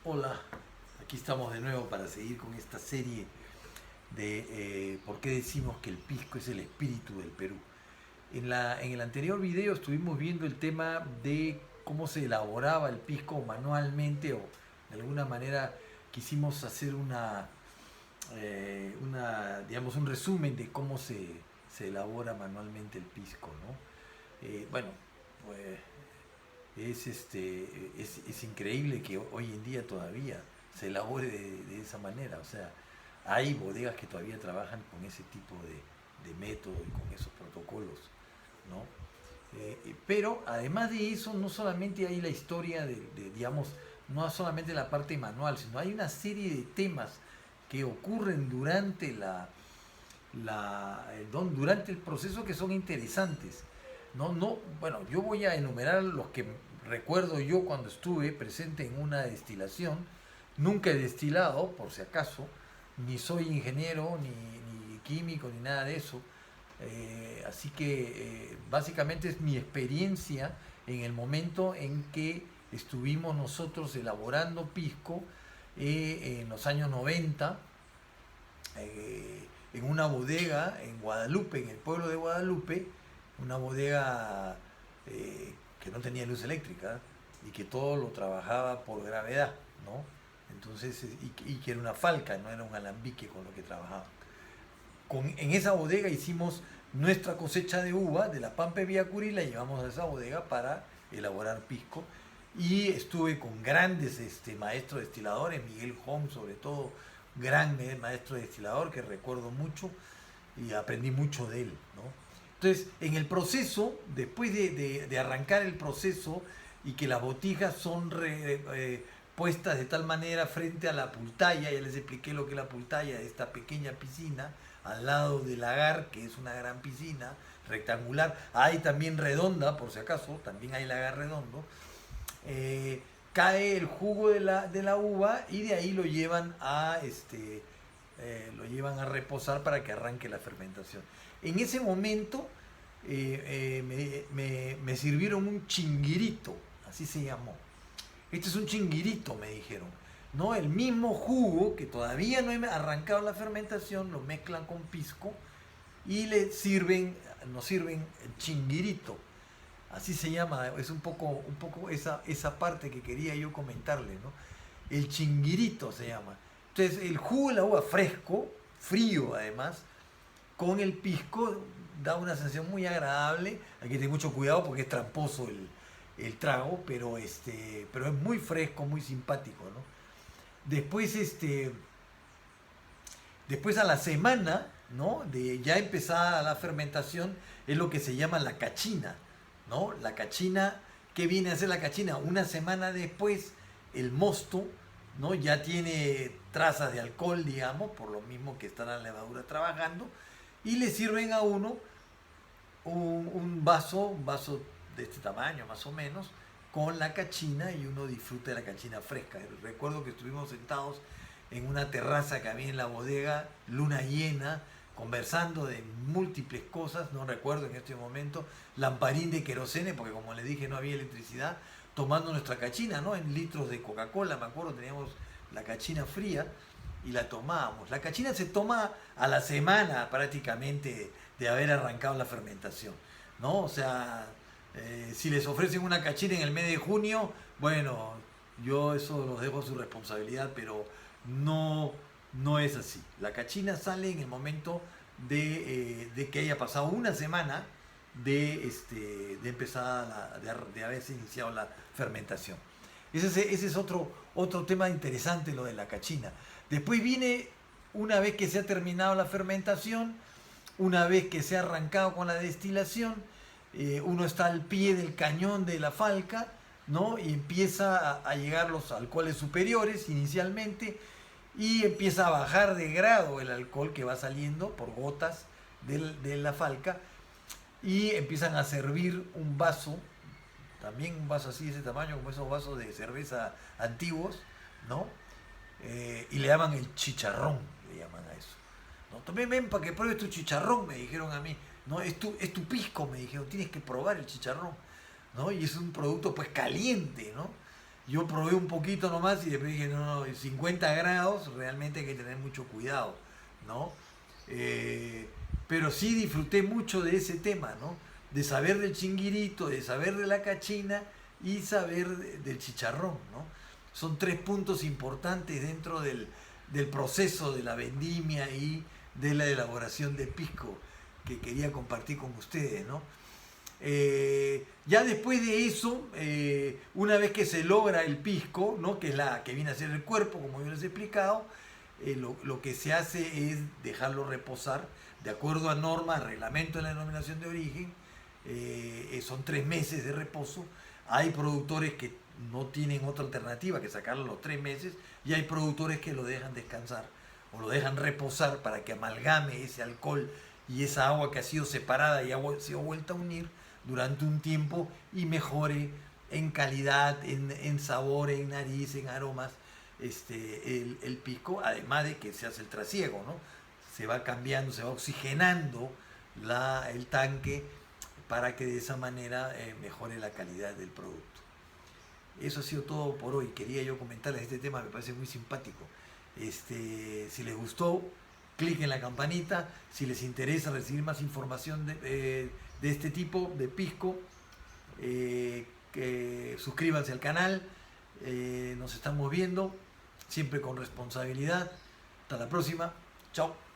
Hola, aquí estamos de nuevo para seguir con esta serie de por qué decimos que el pisco es el espíritu del Perú. En el anterior video estuvimos viendo el tema de cómo se elaboraba el pisco manualmente o de alguna manera quisimos hacer digamos, un resumen de cómo se elabora manualmente el pisco, ¿no? Bueno, pues es increíble que hoy en día todavía se elabore de esa manera. O sea, hay bodegas que todavía trabajan con ese tipo de método y con esos protocolos, ¿no? Pero además de eso, no solamente hay la historia digamos, no solamente la parte manual, sino hay una serie de temas que ocurren durante durante el proceso que son interesantes. Bueno, yo voy a enumerar los que recuerdo yo cuando estuve presente en una destilación. Nunca he destilado, por si acaso, ni soy ingeniero, ni químico, ni nada de eso. Así que básicamente es mi experiencia en el momento en que estuvimos nosotros elaborando pisco en los años 90 en una bodega en Guadalupe, en el pueblo de Guadalupe, una bodega que no tenía luz eléctrica y que todo lo trabajaba por gravedad, ¿no? Entonces, y que era una falca, no era un alambique con lo que trabajaban. En esa bodega hicimos nuestra cosecha de uva de la Pampa de Villacuri, la llevamos a esa bodega para elaborar pisco. Y estuve con grandes maestros destiladores, Miguel Hong sobre todo, gran maestro destilador que recuerdo mucho y aprendí mucho de él, ¿no? Entonces, en el proceso, después de arrancar el proceso y que las botijas son puestas de tal manera frente a la pultaya, ya les expliqué lo que es la pultaya, esta pequeña piscina, al lado del lagar, que es una gran piscina rectangular, hay también redonda, por si acaso, también hay lagar redondo, cae el jugo de la uva y de ahí lo llevan a reposar para que arranque la fermentación. En ese momento me sirvieron un chinguirito, así se llamó. Este es un chinguirito, me dijeron. ¿No? El mismo jugo que todavía no he arrancado la fermentación, lo mezclan con pisco y nos sirven el chinguirito. Así se llama, es un poco esa parte que quería yo comentarle, ¿no? El chinguirito se llama. Entonces, el jugo de la uva fresco, frío además, con el pisco da una sensación muy agradable. Hay que tener mucho cuidado porque es tramposo el trago, pero es muy fresco, muy simpático, ¿no? Después, después a la semana, ¿no? De ya empezada la fermentación, es lo que se llama la cachina, ¿no? La cachina, ¿qué viene a ser la cachina? Una semana después, el mosto, ¿no? Ya tiene trazas de alcohol, digamos, por lo mismo que está la levadura trabajando, y le sirven a uno un vaso de este tamaño más o menos, con la cachina y uno disfruta de la cachina fresca. Recuerdo que estuvimos sentados en una terraza que había en la bodega, luna llena, conversando de múltiples cosas, no recuerdo en este momento, lamparín de querosene, porque como les dije no había electricidad, tomando nuestra cachina, ¿no? En litros de Coca-Cola, me acuerdo, teníamos la cachina fría y la tomábamos. La cachina se toma a la semana prácticamente de haber arrancado la fermentación, ¿no? O sea, si les ofrecen una cachina en el mes de junio, bueno, yo eso los dejo a su responsabilidad, pero no, no es así. La cachina sale en el momento de que haya pasado una semana de empezar, de haberse iniciado la fermentación. Ese es otro tema interesante, lo de la cachina. Después viene, una vez que se ha terminado la fermentación, una vez que se ha arrancado con la destilación, uno está al pie del cañón de la falca, ¿no? Y empieza a llegar los alcoholes superiores inicialmente y empieza a bajar de grado el alcohol que va saliendo por gotas de la falca y empiezan a servir un vaso, también un vaso así de ese tamaño como esos vasos de cerveza antiguos, ¿no? Y le llaman el chicharrón, le llaman a eso. ¿No? También ven para que pruebes tu chicharrón, me dijeron a mí. No, es tu pisco, me dijeron, tienes que probar el chicharrón, ¿no? Y es un producto pues caliente, ¿no? Yo probé un poquito nomás y después dije, no, no, 50 grados realmente hay que tener mucho cuidado, ¿no? Eh, pero sí disfruté mucho de ese tema, ¿no? De saber del chinguirito, de saber de la cachina y saber del chicharrón, ¿no? Son tres puntos importantes dentro del proceso de la vendimia y de la elaboración de pisco que quería compartir con ustedes, ¿no? Ya después de eso, una vez que se logra el pisco, ¿no? Que es la que viene a ser el cuerpo, como yo les he explicado, lo que se hace es dejarlo reposar de acuerdo a norma, reglamento de la denominación de origen. Son 3 meses de reposo. Hay productores que no tienen otra alternativa que sacarlo los 3 meses y hay productores que lo dejan descansar o lo dejan reposar para que amalgame ese alcohol y esa agua que ha sido separada y se ha vuelto a unir durante un tiempo y mejore en calidad, en sabor, en nariz, en aromas, el pisco, además de que se hace el trasiego, ¿no? Se va cambiando, se va oxigenando el tanque para que de esa manera mejore la calidad del producto. Eso ha sido todo por hoy. Quería yo comentarles este tema, me parece muy simpático. Si les gustó, clic en la campanita. Si les interesa recibir más información de este tipo de pisco, que suscríbanse al canal. Nos estamos viendo, siempre con responsabilidad. Hasta la próxima. Chao.